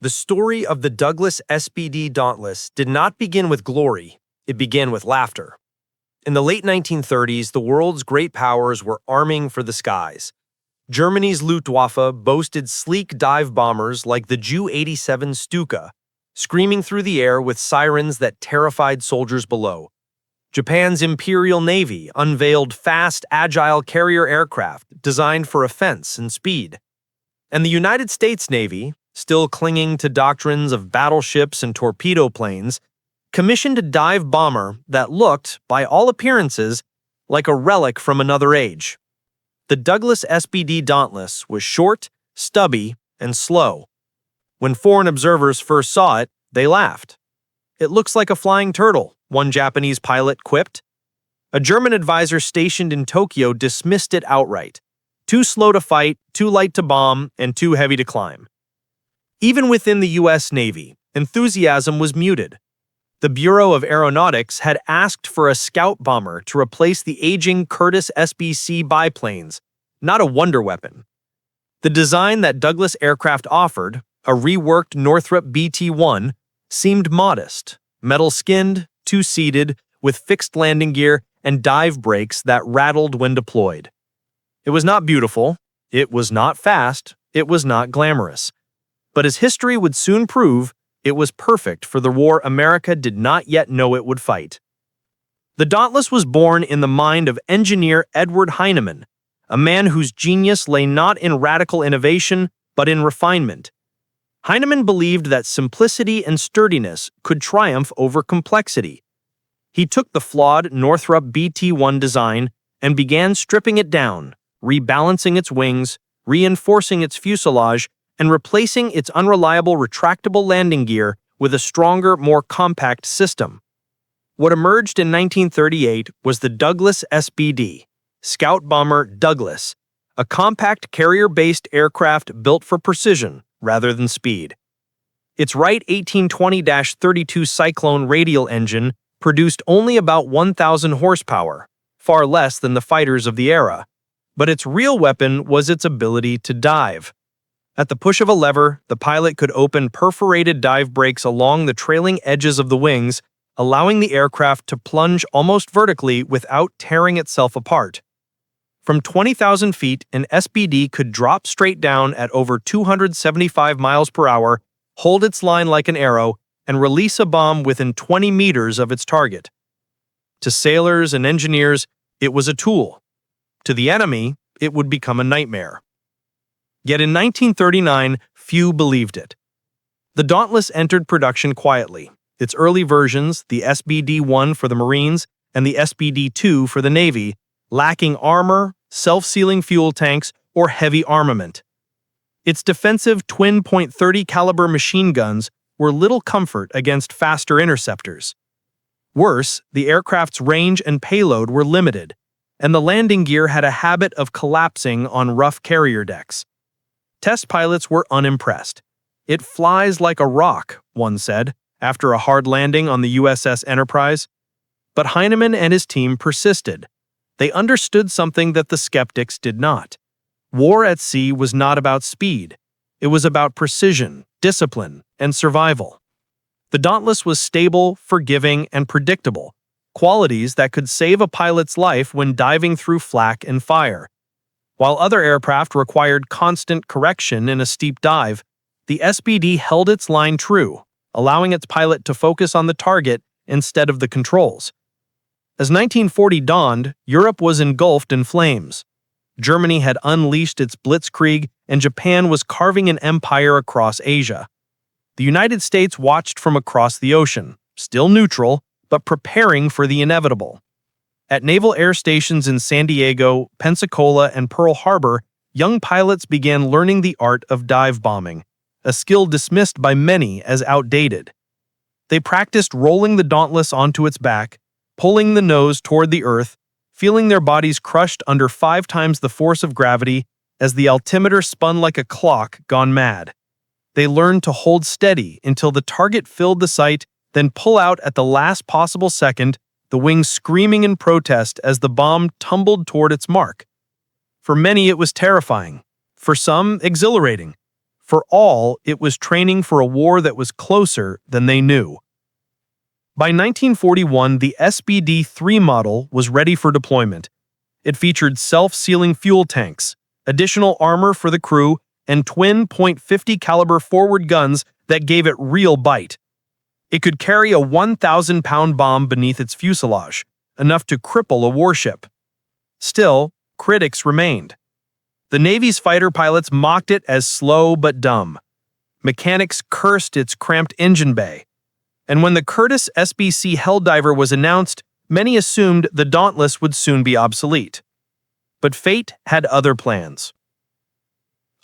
The story of the Douglas SBD Dauntless did not begin with glory, it began with laughter. In the late 1930s, the world's great powers were arming for the skies. Germany's Luftwaffe boasted sleek dive bombers like the Ju-87 Stuka, screaming through the air with sirens that terrified soldiers below. Japan's Imperial Navy unveiled fast, agile carrier aircraft designed for offense and speed. And the United States Navy, still clinging to doctrines of battleships and torpedo planes, commissioned a dive bomber that looked, by all appearances, like a relic from another age. The Douglas SBD Dauntless was short, stubby, and slow. When foreign observers first saw it, they laughed. "It looks like a flying turtle," one Japanese pilot quipped. A German advisor stationed in Tokyo dismissed it outright. Too slow to fight, too light to bomb, and too heavy to climb. Even within the U.S. Navy, enthusiasm was muted. The Bureau of Aeronautics had asked for a scout bomber to replace the aging Curtiss SBC biplanes, not a wonder weapon. The design that Douglas Aircraft offered, a reworked Northrop BT-1, seemed modest, metal-skinned, two-seated, with fixed landing gear and dive brakes that rattled when deployed. It was not beautiful, it was not fast, it was not glamorous. But as history would soon prove, it was perfect for the war America did not yet know it would fight. The Dauntless was born in the mind of engineer Edward Heinemann, a man whose genius lay not in radical innovation, but in refinement. Heinemann believed that simplicity and sturdiness could triumph over complexity. He took the flawed Northrop BT-1 design and began stripping it down, rebalancing its wings, reinforcing its fuselage, and replacing its unreliable retractable landing gear with a stronger, more compact system. What emerged in 1938 was the Douglas SBD, Scout Bomber Douglas, a compact carrier-based aircraft built for precision rather than speed. Its Wright 1820-32 Cyclone radial engine produced only about 1,000 horsepower, far less than the fighters of the era, but its real weapon was its ability to dive. At the push of a lever, the pilot could open perforated dive brakes along the trailing edges of the wings, allowing the aircraft to plunge almost vertically without tearing itself apart. From 20,000 feet, an SBD could drop straight down at over 275 miles per hour, hold its line like an arrow, and release a bomb within 20 meters of its target. To sailors and engineers, it was a tool. To the enemy, it would become a nightmare. Yet in 1939, few believed it. The Dauntless entered production quietly. Its early versions, the SBD-1 for the Marines and the SBD-2 for the Navy, lacking armor, self-sealing fuel tanks, or heavy armament. Its defensive twin .30 caliber machine guns were little comfort against faster interceptors. Worse, the aircraft's range and payload were limited, and the landing gear had a habit of collapsing on rough carrier decks. Test pilots were unimpressed. "It flies like a rock," one said, after a hard landing on the USS Enterprise. But Heinemann and his team persisted. They understood something that the skeptics did not. War at sea was not about speed. It was about precision, discipline, and survival. The Dauntless was stable, forgiving, and predictable, qualities that could save a pilot's life when diving through flak and fire. While other aircraft required constant correction in a steep dive, the SBD held its line true, allowing its pilot to focus on the target instead of the controls. As 1940 dawned, Europe was engulfed in flames. Germany had unleashed its blitzkrieg, and Japan was carving an empire across Asia. The United States watched from across the ocean, still neutral, but preparing for the inevitable. At naval air stations in San Diego, Pensacola, and Pearl Harbor, young pilots began learning the art of dive bombing, a skill dismissed by many as outdated. They practiced rolling the Dauntless onto its back, pulling the nose toward the earth, feeling their bodies crushed under 5 times the force of gravity as the altimeter spun like a clock gone mad. They learned to hold steady until the target filled the sight, then pull out at the last possible second, the wings screaming in protest as the bomb tumbled toward its mark. For many, it was terrifying. For some, exhilarating. For all, it was training for a war that was closer than they knew. By 1941, the SBD-3 model was ready for deployment. It featured self-sealing fuel tanks, additional armor for the crew, and twin .50 caliber forward guns that gave it real bite. It could carry a 1,000-pound bomb beneath its fuselage, enough to cripple a warship. Still, critics remained. The Navy's fighter pilots mocked it as slow but dumb. Mechanics cursed its cramped engine bay. And when the Curtiss SBC Helldiver was announced, many assumed the Dauntless would soon be obsolete. But fate had other plans.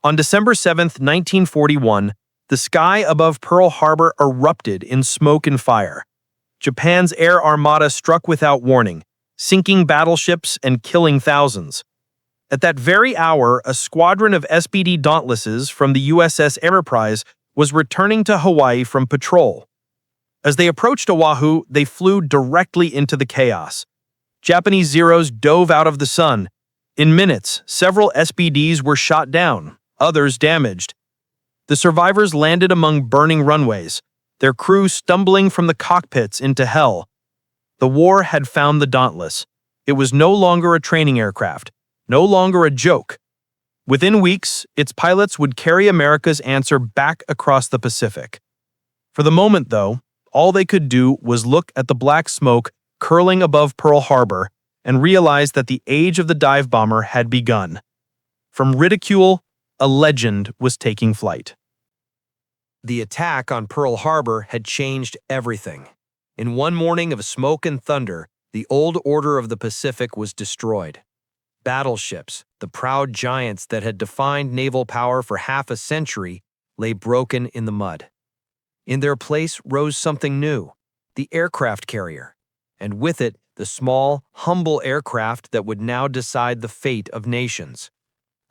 On December 7, 1941, the sky above Pearl Harbor erupted in smoke and fire. Japan's air armada struck without warning, sinking battleships and killing thousands. At that very hour, a squadron of SBD Dauntlesses from the USS Enterprise was returning to Hawaii from patrol. As they approached Oahu, they flew directly into the chaos. Japanese Zeros dove out of the sun. In minutes, several SBDs were shot down, others damaged. The survivors landed among burning runways, their crew stumbling from the cockpits into hell. The war had found the Dauntless. It was no longer a training aircraft, no longer a joke. Within weeks, its pilots would carry America's answer back across the Pacific. For the moment, though, all they could do was look at the black smoke curling above Pearl Harbor and realize that the age of the dive bomber had begun. From ridicule, a legend was taking flight. The attack on Pearl Harbor had changed everything. In one morning of smoke and thunder, the old order of the Pacific was destroyed. Battleships, the proud giants that had defined naval power for half a century, lay broken in the mud. In their place rose something new, the aircraft carrier, and with it, the small, humble aircraft that would now decide the fate of nations.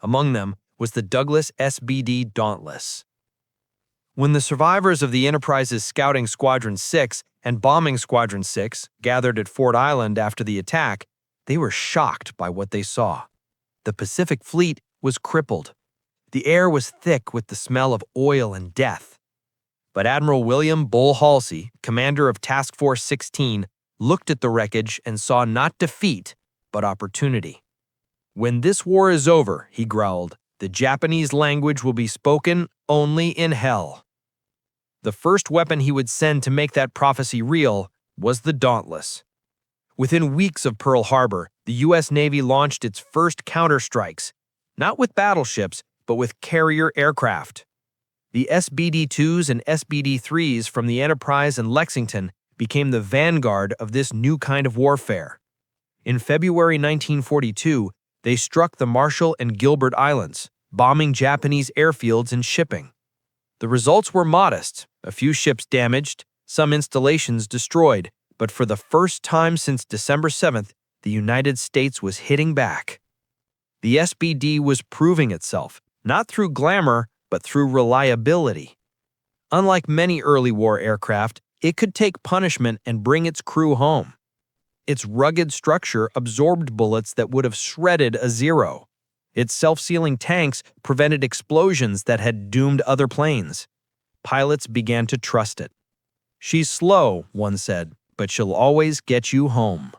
Among them was the Douglas SBD Dauntless. When the survivors of the Enterprise's Scouting Squadron 6 and Bombing Squadron 6 gathered at Fort Island after the attack, they were shocked by what they saw. The Pacific Fleet was crippled. The air was thick with the smell of oil and death. But Admiral William Bull Halsey, commander of Task Force 16, looked at the wreckage and saw not defeat, but opportunity. "When this war is over," he growled, "the Japanese language will be spoken only in hell." The first weapon he would send to make that prophecy real was the Dauntless. Within weeks of Pearl Harbor, the U.S. Navy launched its first counterstrikes, not with battleships, but with carrier aircraft. The SBD-2s and SBD-3s from the Enterprise and Lexington became the vanguard of this new kind of warfare. In February 1942, they struck the Marshall and Gilbert Islands, bombing Japanese airfields and shipping. The results were modest, a few ships damaged, some installations destroyed, but for the first time since December 7th, the United States was hitting back. The SBD was proving itself, not through glamour, but through reliability. Unlike many early war aircraft, it could take punishment and bring its crew home. Its rugged structure absorbed bullets that would have shredded a Zero. Its self-sealing tanks prevented explosions that had doomed other planes. Pilots began to trust it. "She's slow," one said, "but she'll always get you home."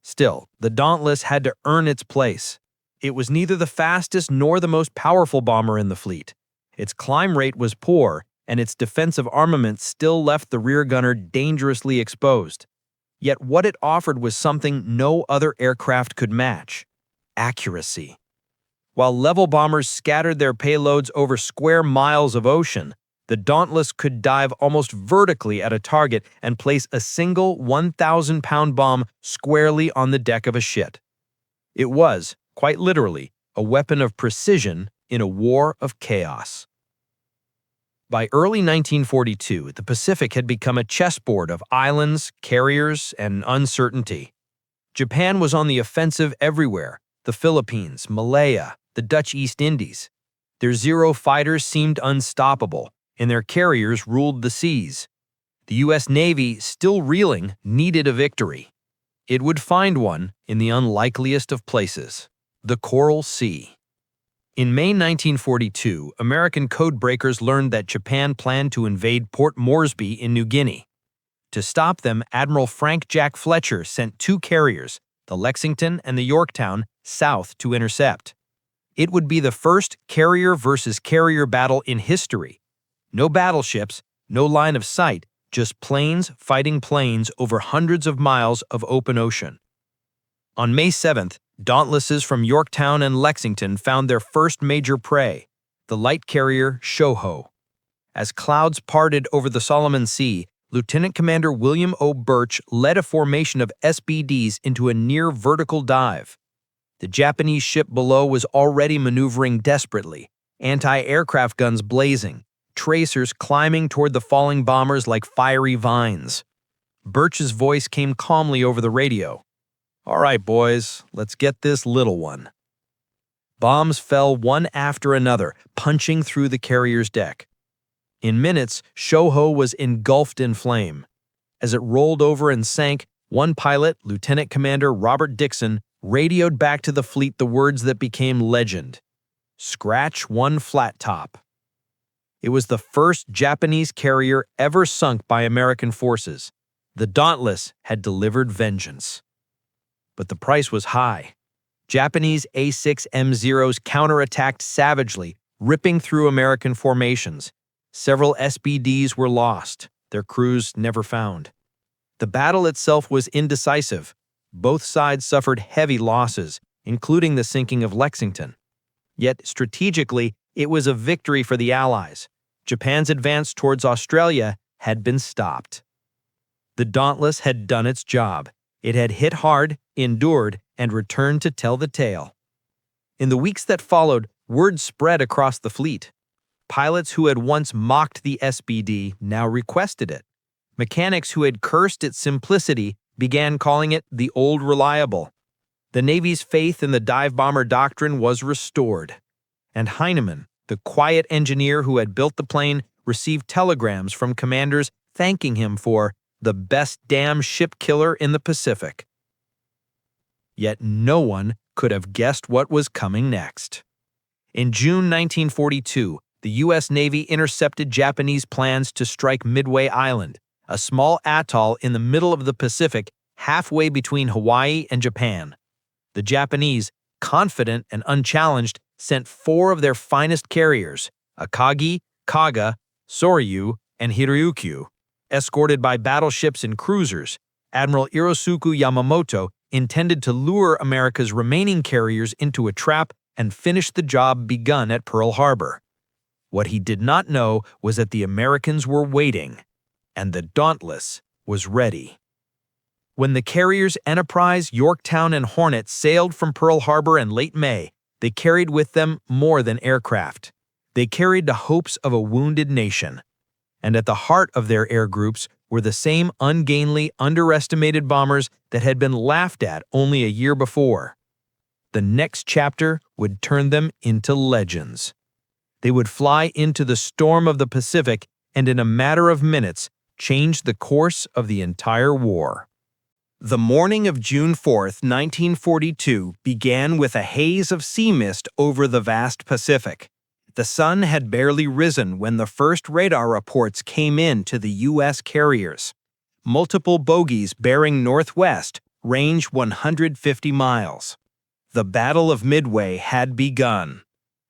Still, the Dauntless had to earn its place. It was neither the fastest nor the most powerful bomber in the fleet. Its climb rate was poor, and its defensive armament still left the rear gunner dangerously exposed. Yet what it offered was something no other aircraft could match: accuracy. While level bombers scattered their payloads over square miles of ocean, the Dauntless could dive almost vertically at a target and place a single 1,000-pound bomb squarely on the deck of a ship. It was, quite literally, a weapon of precision in a war of chaos. By early 1942, the Pacific had become a chessboard of islands, carriers, and uncertainty. Japan was on the offensive everywhere: the Philippines, Malaya, the Dutch East Indies. Their Zero fighters seemed unstoppable, and their carriers ruled the seas. The U.S. Navy, still reeling, needed a victory. It would find one in the unlikeliest of places: the Coral Sea. In May 1942, American codebreakers learned that Japan planned to invade Port Moresby in New Guinea. To stop them, Admiral Frank Jack Fletcher sent two carriers, the Lexington and the Yorktown, south to intercept. It would be the first carrier versus carrier battle in history. No battleships, no line of sight, just planes fighting planes over hundreds of miles of open ocean. On May 7th, Dauntlesses from Yorktown and Lexington found their first major prey, the light carrier Shoho. As clouds parted over the Solomon Sea, Lieutenant Commander William O. Birch led a formation of SBDs into a near-vertical dive. The Japanese ship below was already maneuvering desperately, anti-aircraft guns blazing, tracers climbing toward the falling bombers like fiery vines. Birch's voice came calmly over the radio. "All right, boys, let's get this little one." Bombs fell one after another, punching through the carrier's deck. In minutes, Shoho was engulfed in flame. As it rolled over and sank, one pilot, Lieutenant Commander Robert Dixon, radioed back to the fleet the words that became legend: "Scratch one flat top." It was the first Japanese carrier ever sunk by American forces. The Dauntless had delivered vengeance. But the price was high. Japanese A6M0s counterattacked savagely, ripping through American formations. Several SBDs were lost, their crews never found. The battle itself was indecisive. Both sides suffered heavy losses, including the sinking of Lexington. Yet, strategically, it was a victory for the Allies. Japan's advance towards Australia had been stopped. The Dauntless had done its job. It had hit hard, endured, and returned to tell the tale. In the weeks that followed, word spread across the fleet. Pilots who had once mocked the SBD now requested it. Mechanics who had cursed its simplicity began calling it the old reliable. The Navy's faith in the dive bomber doctrine was restored. And Heinemann, the quiet engineer who had built the plane, received telegrams from commanders thanking him for the best damn ship killer in the Pacific. Yet no one could have guessed what was coming next. In June 1942, the U.S. Navy intercepted Japanese plans to strike Midway Island, a small atoll in the middle of the Pacific, halfway between Hawaii and Japan. The Japanese, confident and unchallenged, sent four of their finest carriers, Akagi, Kaga, Soryu, and Hiryukyu. Escorted by battleships and cruisers, Admiral Irosuke Yamamoto intended to lure America's remaining carriers into a trap and finish the job begun at Pearl Harbor. What he did not know was that the Americans were waiting, and the Dauntless was ready. When the carriers Enterprise, Yorktown, and Hornet sailed from Pearl Harbor in late May, they carried with them more than aircraft. They carried the hopes of a wounded nation. And at the heart of their air groups were the same ungainly, underestimated bombers that had been laughed at only a year before. The next chapter would turn them into legends. They would fly into the storm of the Pacific and in a matter of minutes change the course of the entire war. The morning of June 4th, 1942 began with a haze of sea mist over the vast Pacific. The sun had barely risen when the first radar reports came in to the U.S. carriers. Multiple bogies bearing northwest, range 150 miles. The Battle of Midway had begun.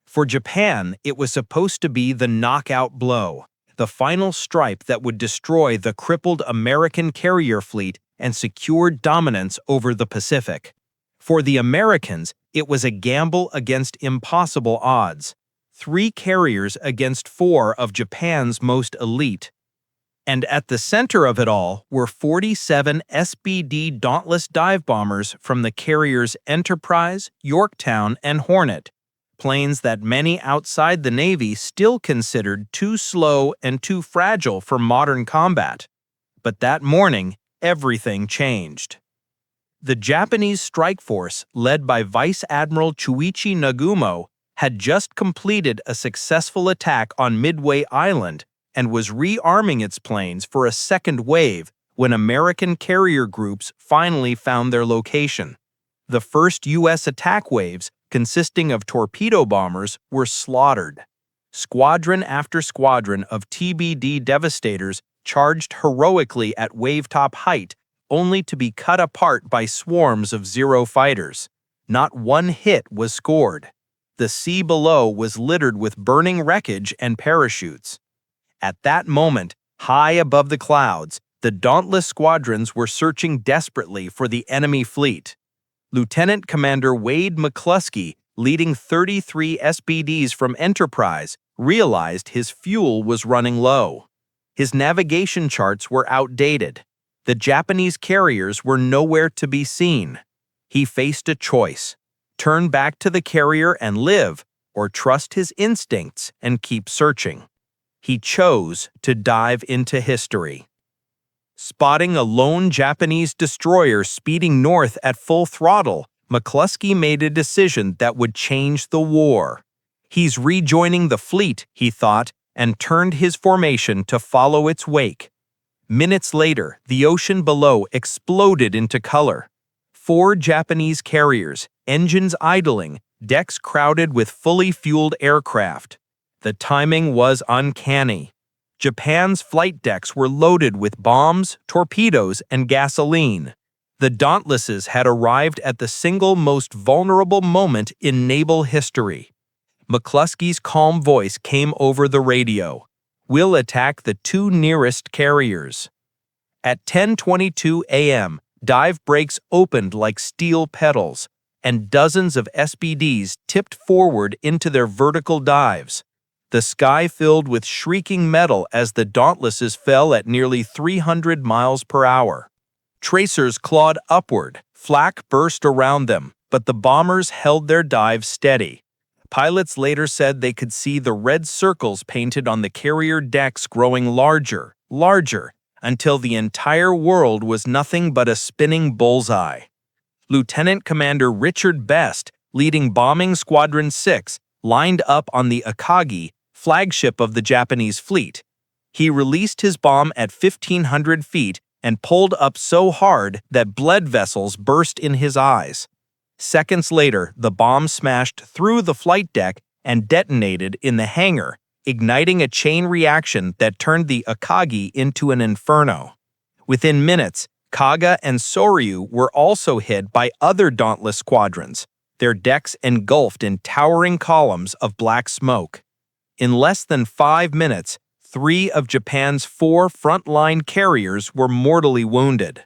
For Japan, it was supposed to be the knockout blow, the final stripe that would destroy the crippled American carrier fleet and secure dominance over the Pacific. For the Americans, it was a gamble against impossible odds. 3 carriers against 4 of Japan's most elite. And at the center of it all were 47 SBD Dauntless dive bombers from the carriers Enterprise, Yorktown, and Hornet, planes that many outside the Navy still considered too slow and too fragile for modern combat. But that morning, everything changed. The Japanese strike force, led by Vice Admiral Chuichi Nagumo, had just completed a successful attack on Midway Island and was rearming its planes for a second wave when American carrier groups finally found their location. The first U.S. attack waves, consisting of torpedo bombers, were slaughtered. Squadron after squadron of TBD devastators charged heroically at wave-top height, only to be cut apart by swarms of Zero fighters. Not one hit was scored. The sea below was littered with burning wreckage and parachutes. At that moment, high above the clouds, the Dauntless squadrons were searching desperately for the enemy fleet. Lieutenant Commander Wade McCluskey, leading 33 SBDs from Enterprise, realized his fuel was running low. His navigation charts were outdated. The Japanese carriers were nowhere to be seen. He faced a choice: turn back to the carrier and live, or trust his instincts and keep searching. He chose to dive into history. Spotting a lone Japanese destroyer speeding north at full throttle, McCluskey made a decision that would change the war. He's rejoining the fleet, he thought, and turned his formation to follow its wake. Minutes later, the ocean below exploded into color. 4 Japanese carriers, engines idling, decks crowded with fully fueled aircraft. The timing was uncanny. Japan's flight decks were loaded with bombs, torpedoes, and gasoline. The Dauntlesses had arrived at the single most vulnerable moment in naval history. McCluskey's calm voice came over the radio. "We'll attack the 2 nearest carriers." At 10:22 a.m., dive brakes opened like steel pedals, and dozens of SBDs tipped forward into their vertical dives. The sky filled with shrieking metal as the Dauntlesses fell at nearly 300 miles per hour. Tracers clawed upward, flak burst around them, but the bombers held their dive steady. Pilots later said they could see the red circles painted on the carrier decks growing larger, until the entire world was nothing but a spinning bullseye. Lieutenant Commander Richard Best, leading Bombing Squadron 6, lined up on the Akagi, flagship of the Japanese fleet. He released his bomb at 1,500 feet and pulled up so hard that blood vessels burst in his eyes. Seconds later, the bomb smashed through the flight deck and detonated in the hangar, igniting a chain reaction that turned the Akagi into an inferno. Within minutes, Kaga and Soryu were also hit by other Dauntless squadrons, their decks engulfed in towering columns of black smoke. In less than 5 minutes, 3 of Japan's 4 frontline carriers were mortally wounded.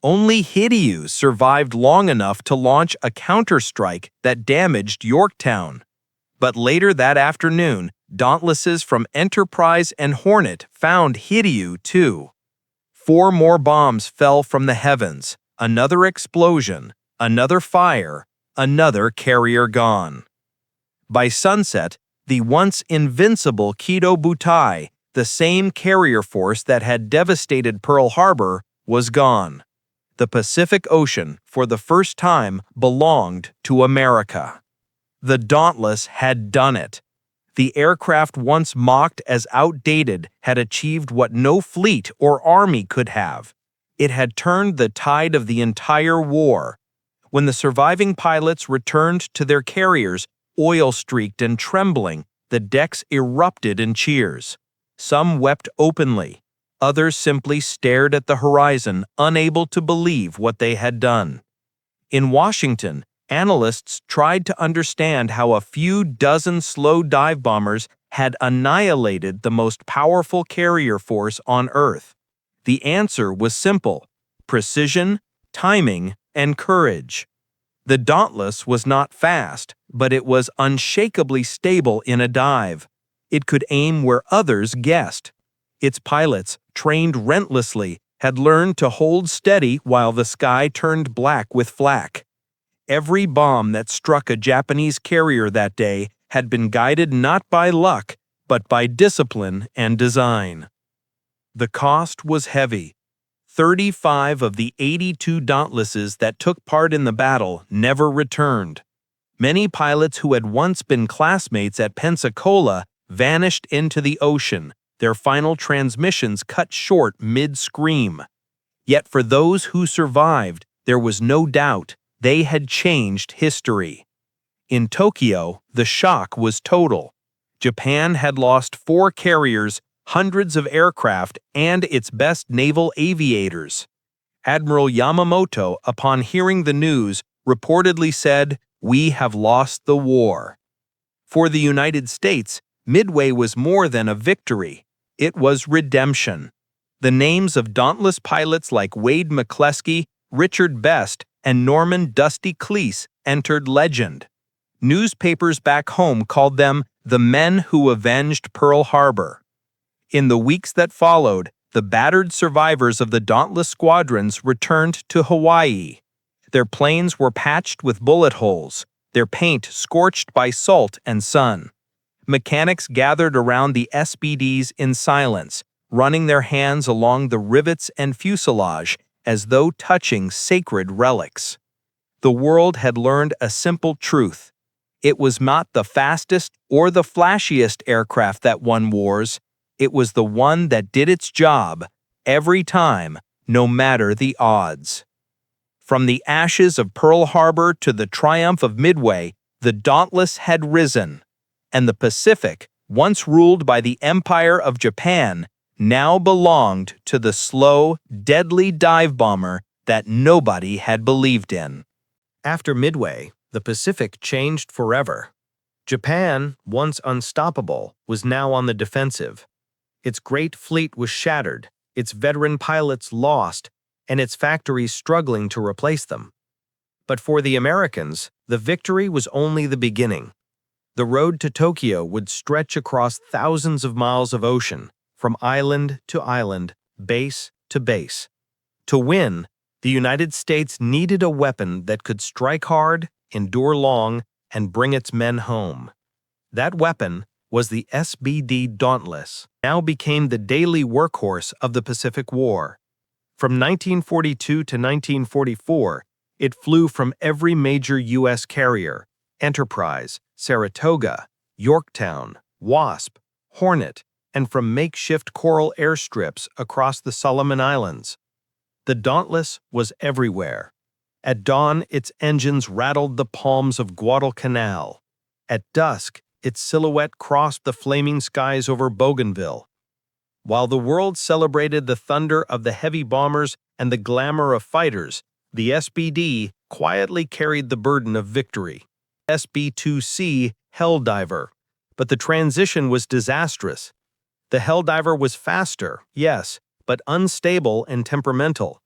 Only Hiryu survived long enough to launch a counterstrike that damaged Yorktown. But later that afternoon, Dauntlesses from Enterprise and Hornet found Hiryu too. 4 more bombs fell from the heavens, another explosion, another fire, another carrier gone. By sunset, the once invincible Kido Butai, the same carrier force that had devastated Pearl Harbor, was gone. The Pacific Ocean, for the first time, belonged to America. The Dauntless had done it. The aircraft once mocked as outdated had achieved what no fleet or army could have. It had turned the tide of the entire war. When the surviving pilots returned to their carriers, oil-streaked and trembling, the decks erupted in cheers. Some wept openly. Others simply stared at the horizon, unable to believe what they had done. In Washington, analysts tried to understand how a few dozen slow dive bombers had annihilated the most powerful carrier force on Earth. The answer was simple: precision, timing, and courage. The Dauntless was not fast, but it was unshakably stable in a dive. It could aim where others guessed. Its pilots, trained relentlessly, had learned to hold steady while the sky turned black with flak. Every bomb that struck a Japanese carrier that day had been guided not by luck, but by discipline and design. The cost was heavy. 35 of the 82 Dauntlesses that took part in the battle never returned. Many pilots who had once been classmates at Pensacola vanished into the ocean, their final transmissions cut short mid-scream. Yet for those who survived, there was no doubt they had changed history. In Tokyo, the shock was total. Japan had lost 4 carriers, hundreds of aircraft, and its best naval aviators. Admiral Yamamoto, upon hearing the news, reportedly said, "We have lost the war." For the United States, Midway was more than a victory. It was redemption. The names of dauntless pilots like Wade McCleskey, Richard Best, and Norman Dusty Cleese entered legend. Newspapers back home called them the men who avenged Pearl Harbor. In the weeks that followed, the battered survivors of the Dauntless squadrons returned to Hawaii. Their planes were patched with bullet holes, their paint scorched by salt and sun. Mechanics gathered around the SBDs in silence, running their hands along the rivets and fuselage as though touching sacred relics. The world had learned a simple truth. It was not the fastest or the flashiest aircraft that won wars. It was the one that did its job every time, no matter the odds. From the ashes of Pearl Harbor to the triumph of Midway, the Dauntless had risen, and the Pacific, once ruled by the Empire of Japan, now belonged to the slow, deadly dive bomber that nobody had believed in. After Midway, the Pacific changed forever. Japan, once unstoppable, was now on the defensive. Its great fleet was shattered, its veteran pilots lost, and its factories struggling to replace them. But for the Americans, the victory was only the beginning. The road to Tokyo would stretch across thousands of miles of ocean, from island to island, base to base. To win, the United States needed a weapon that could strike hard, endure long, and bring its men home. That weapon was the SBD Dauntless, now became the daily workhorse of the Pacific War. From 1942 to 1944, it flew from every major U.S. carrier: Enterprise, Saratoga, Yorktown, Wasp, Hornet, and from makeshift coral airstrips across the Solomon Islands. The Dauntless was everywhere. At dawn, its engines rattled the palms of Guadalcanal. At dusk, its silhouette crossed the flaming skies over Bougainville. While the world celebrated the thunder of the heavy bombers and the glamour of fighters, the SBD quietly carried the burden of victory. SB-2C Helldiver, but the transition was disastrous. The Helldiver was faster, yes, but unstable and temperamental.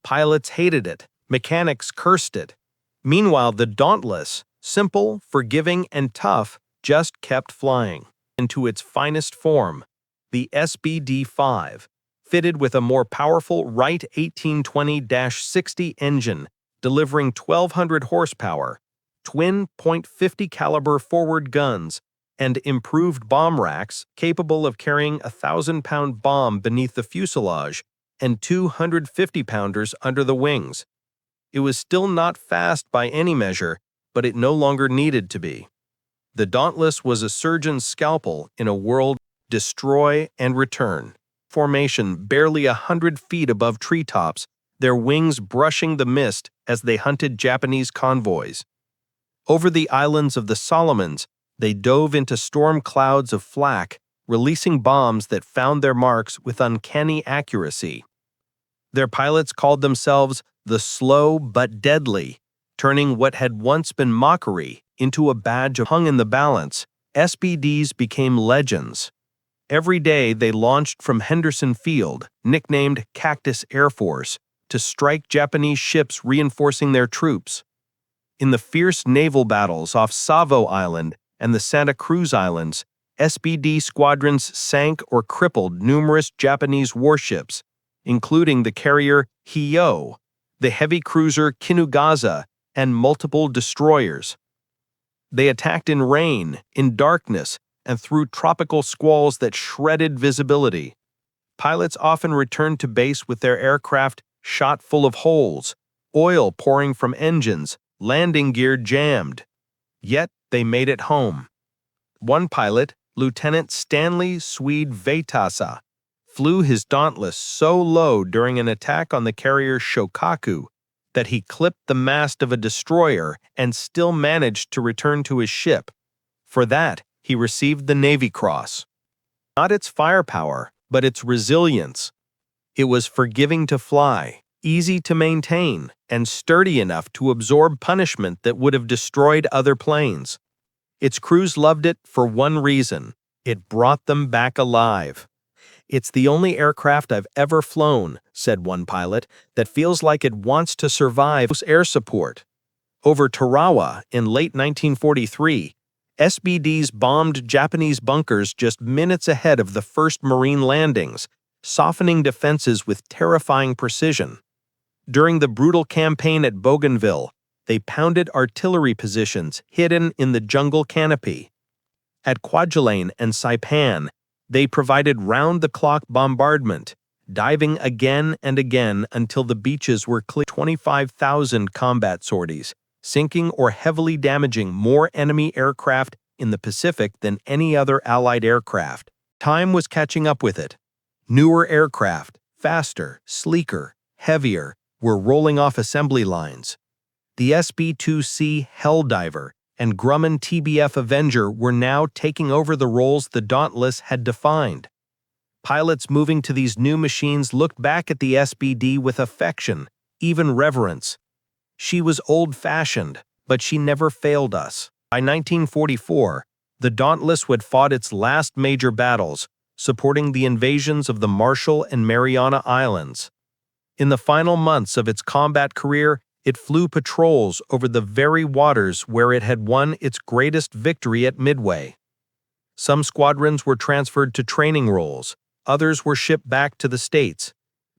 Pilots hated it, mechanics cursed it. Meanwhile, the Dauntless, simple, forgiving, and tough, just kept flying. Into its finest form, the SBD-5, fitted with a more powerful Wright 1820-60 engine, delivering 1,200 horsepower, twin .50 caliber forward guns, and improved bomb racks capable of carrying a 1,000-pound bomb beneath the fuselage and 250-pounders under the wings. It was still not fast by any measure, but it no longer needed to be. The Dauntless was a surgeon's scalpel in a world destroy and return. Formation barely 100 feet above treetops, their wings brushing the mist as they hunted Japanese convoys. Over the islands of the Solomons, they dove into storm clouds of flak, releasing bombs that found their marks with uncanny accuracy. Their pilots called themselves the slow but deadly, turning what had once been mockery into a badge of hung in the balance. SBDs became legends. Every day they launched from Henderson Field, nicknamed Cactus Air Force, to strike Japanese ships reinforcing their troops. In the fierce naval battles off Savo Island and the Santa Cruz Islands, SBD squadrons sank or crippled numerous Japanese warships, including the carrier Hyo, the heavy cruiser Kinugaza, and multiple destroyers. They attacked in rain, in darkness, and through tropical squalls that shredded visibility. Pilots often returned to base with their aircraft shot full of holes, oil pouring from engines, landing gear jammed. Yet they made it home. One pilot, Lieutenant Stanley Swede Veitasa, flew his Dauntless so low during an attack on the carrier Shokaku that he clipped the mast of a destroyer and still managed to return to his ship. For that, he received the Navy Cross. Not its firepower, but its resilience. It was forgiving to fly, easy to maintain, and sturdy enough to absorb punishment that would have destroyed other planes. Its crews loved it for one reason: it brought them back alive. "It's the only aircraft I've ever flown," said one pilot, "that feels like it wants to survive air support." Over Tarawa in late 1943, SBDs bombed Japanese bunkers just minutes ahead of the first Marine landings, softening defenses with terrifying precision. During the brutal campaign at Bougainville, they pounded artillery positions hidden in the jungle canopy. At Kwajalein and Saipan, they provided round-the-clock bombardment, diving again and again until the beaches were clear. 25,000 combat sorties, sinking or heavily damaging more enemy aircraft in the Pacific than any other Allied aircraft. Time was catching up with it. Newer aircraft, faster, sleeker, heavier, were rolling off assembly lines. The SB-2C Helldiver and Grumman TBF Avenger were now taking over the roles the Dauntless had defined. Pilots moving to these new machines looked back at the SBD with affection, even reverence. She was old-fashioned, but she never failed us. By 1944, the Dauntless had fought its last major battles, supporting the invasions of the Marshall and Mariana Islands. In the final months of its combat career, it flew patrols over the very waters where it had won its greatest victory at Midway. Some squadrons were transferred to training roles, others were shipped back to the States.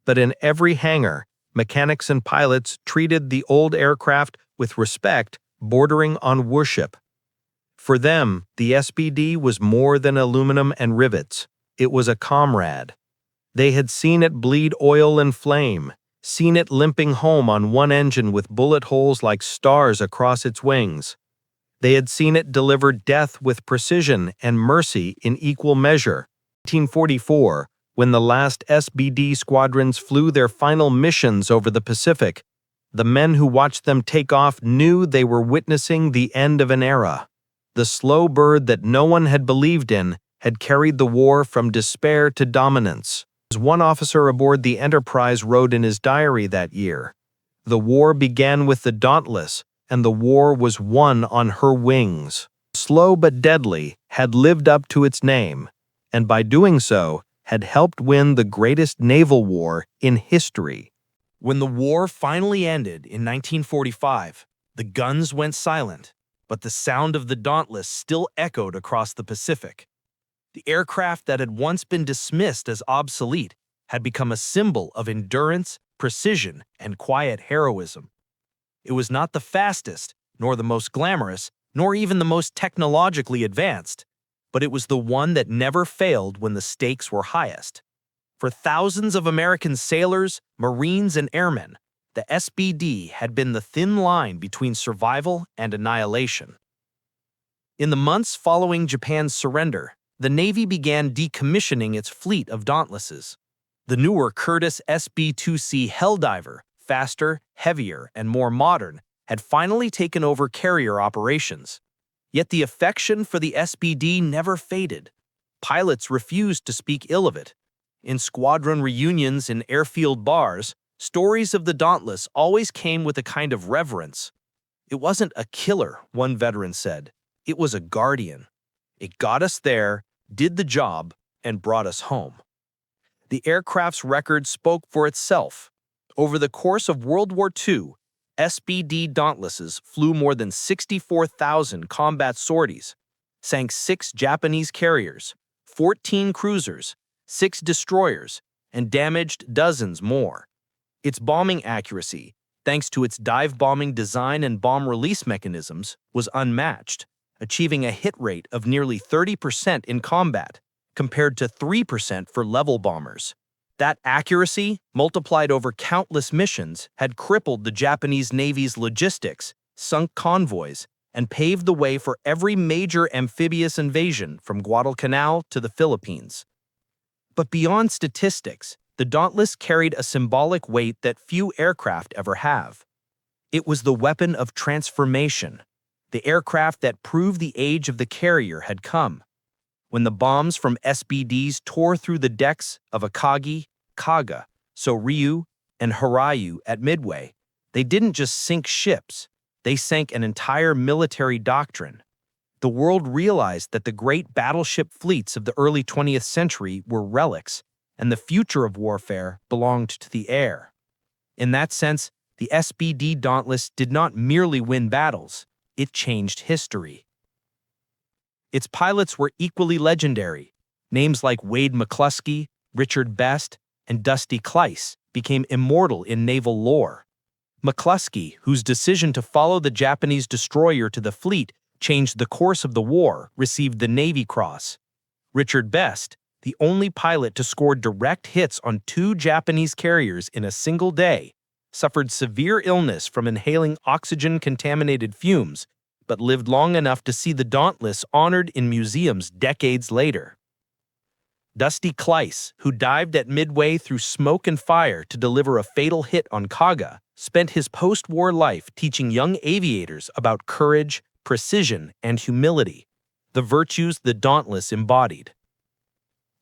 But in every hangar, mechanics and pilots treated the old aircraft with respect bordering on worship. For them, the SBD was more than aluminum and rivets. It was a comrade. They had seen it bleed oil and flame, seen it limping home on one engine with bullet holes like stars across its wings. They had seen it deliver death with precision and mercy in equal measure. 1944, when the last SBD squadrons flew their final missions over the Pacific, the men who watched them take off knew they were witnessing the end of an era. The slow bird that no one had believed in had carried the war from despair to dominance. As one officer aboard the Enterprise wrote in his diary that year, "The war began with the Dauntless, and the war was won on her wings." Slow but deadly had lived up to its name, and by doing so, had helped win the greatest naval war in history. When the war finally ended in 1945, the guns went silent, but the sound of the Dauntless still echoed across the Pacific. The aircraft that had once been dismissed as obsolete had become a symbol of endurance, precision, and quiet heroism. It was not the fastest, nor the most glamorous, nor even the most technologically advanced, but it was the one that never failed when the stakes were highest. For thousands of American sailors, Marines, and airmen, the SBD had been the thin line between survival and annihilation. In the months following Japan's surrender, the Navy began decommissioning its fleet of Dauntlesses. The newer Curtiss SB-2C Helldiver, faster, heavier, and more modern, had finally taken over carrier operations. Yet the affection for the SBD never faded. Pilots refused to speak ill of it. In squadron reunions in airfield bars, stories of the Dauntless always came with a kind of reverence. "It wasn't a killer," one veteran said. "It was a guardian. It got us there, did the job, and brought us home." The aircraft's record spoke for itself. Over the course of World War II, SBD Dauntlesses flew more than 64,000 combat sorties, sank 6 Japanese carriers, 14 cruisers, 6 destroyers, and damaged dozens more. Its bombing accuracy, thanks to its dive-bombing design and bomb release mechanisms, was unmatched, achieving a hit rate of nearly 30% in combat, compared to 3% for level bombers. That accuracy, multiplied over countless missions, had crippled the Japanese Navy's logistics, sunk convoys, and paved the way for every major amphibious invasion from Guadalcanal to the Philippines. But beyond statistics, the Dauntless carried a symbolic weight that few aircraft ever have. It was the weapon of transformation, the aircraft that proved the age of the carrier had come. When the bombs from SBDs tore through the decks of Akagi, Kaga, Soryu, and Harayu at Midway, they didn't just sink ships, they sank an entire military doctrine. The world realized that the great battleship fleets of the early 20th century were relics, and the future of warfare belonged to the air. In that sense, the SBD Dauntless did not merely win battles, it changed history. Its pilots were equally legendary. Names like Wade McCluskey, Richard Best, and Dusty Cleiss became immortal in naval lore. McCluskey, whose decision to follow the Japanese destroyer to the fleet changed the course of the war, received the Navy Cross. Richard Best, the only pilot to score direct hits on 2 Japanese carriers in a single day, suffered severe illness from inhaling oxygen-contaminated fumes, but lived long enough to see the Dauntless honored in museums decades later. Dusty Cleiss, who dived at Midway through smoke and fire to deliver a fatal hit on Kaga, spent his post-war life teaching young aviators about courage, precision, and humility, the virtues the Dauntless embodied.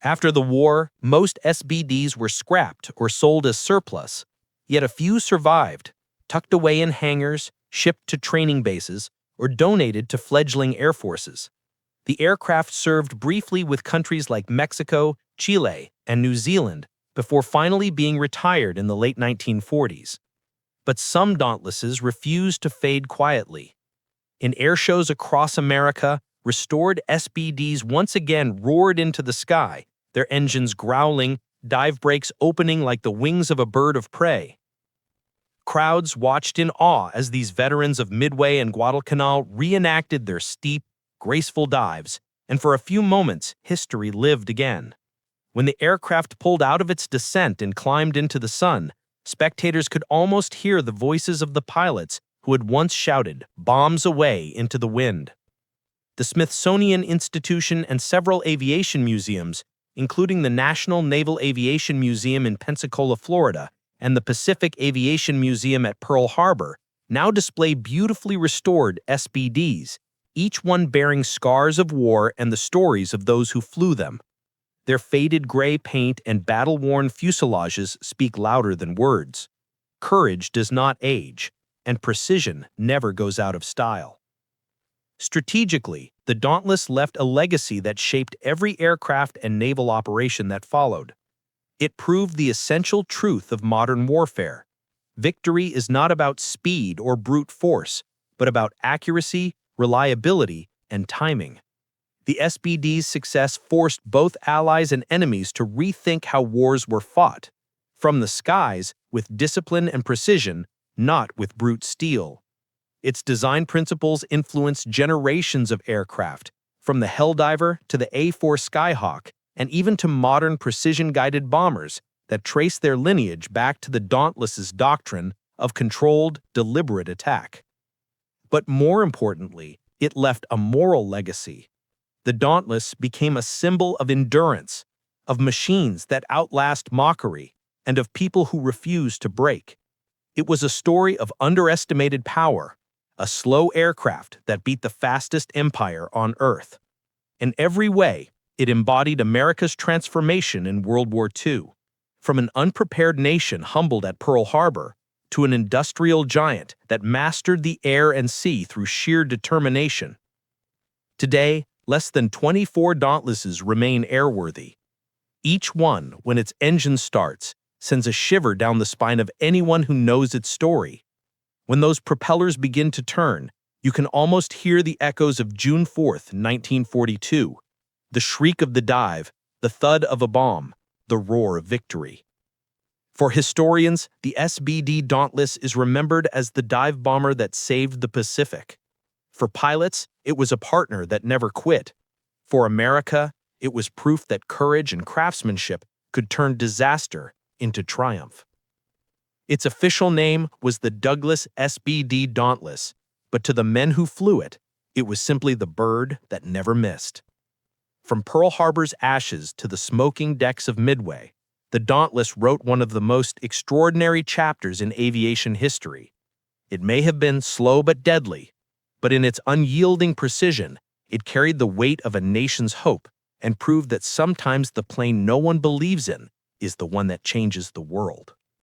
After the war, most SBDs were scrapped or sold as surplus, yet a few survived, tucked away in hangars, shipped to training bases, or donated to fledgling air forces. The aircraft served briefly with countries like Mexico, Chile, and New Zealand before finally being retired in the late 1940s. But some Dauntlesses refused to fade quietly. In air shows across America, restored SBDs once again roared into the sky, their engines growling, dive brakes opening like the wings of a bird of prey. Crowds watched in awe as these veterans of Midway and Guadalcanal reenacted their steep, graceful dives, and for a few moments, history lived again. When the aircraft pulled out of its descent and climbed into the sun, spectators could almost hear the voices of the pilots who had once shouted, "Bombs away," into the wind. The Smithsonian Institution and several aviation museums, including the National Naval Aviation Museum in Pensacola, Florida, and the Pacific Aviation Museum at Pearl Harbor, now display beautifully restored SBDs, each one bearing scars of war and the stories of those who flew them. Their faded gray paint and battle-worn fuselages speak louder than words. Courage does not age, and precision never goes out of style. Strategically, the Dauntless left a legacy that shaped every aircraft and naval operation that followed. It proved the essential truth of modern warfare. Victory is not about speed or brute force, but about accuracy, reliability, and timing. The SBD's success forced both allies and enemies to rethink how wars were fought. From the skies, with discipline and precision, not with brute steel. Its design principles influenced generations of aircraft, from the Helldiver to the A-4 Skyhawk, and even to modern precision-guided bombers that trace their lineage back to the Dauntless's doctrine of controlled, deliberate attack. But more importantly, it left a moral legacy. The Dauntless became a symbol of endurance, of machines that outlast mockery, and of people who refuse to break. It was a story of underestimated power, a slow aircraft that beat the fastest empire on Earth. In every way, it embodied America's transformation in World War II, from an unprepared nation humbled at Pearl Harbor to an industrial giant that mastered the air and sea through sheer determination. Today, less than 24 Dauntlesses remain airworthy. Each one, when its engine starts, sends a shiver down the spine of anyone who knows its story. When those propellers begin to turn, you can almost hear the echoes of June 4th, 1942, the shriek of the dive, the thud of a bomb, the roar of victory. For historians, the SBD Dauntless is remembered as the dive bomber that saved the Pacific. For pilots, it was a partner that never quit. For America, it was proof that courage and craftsmanship could turn disaster into triumph. Its official name was the Douglas SBD Dauntless, but to the men who flew it, it was simply the bird that never missed. From Pearl Harbor's ashes to the smoking decks of Midway, the Dauntless wrote one of the most extraordinary chapters in aviation history. It may have been slow but deadly, but in its unyielding precision, it carried the weight of a nation's hope and proved that sometimes the plane no one believes in is the one that changes the world.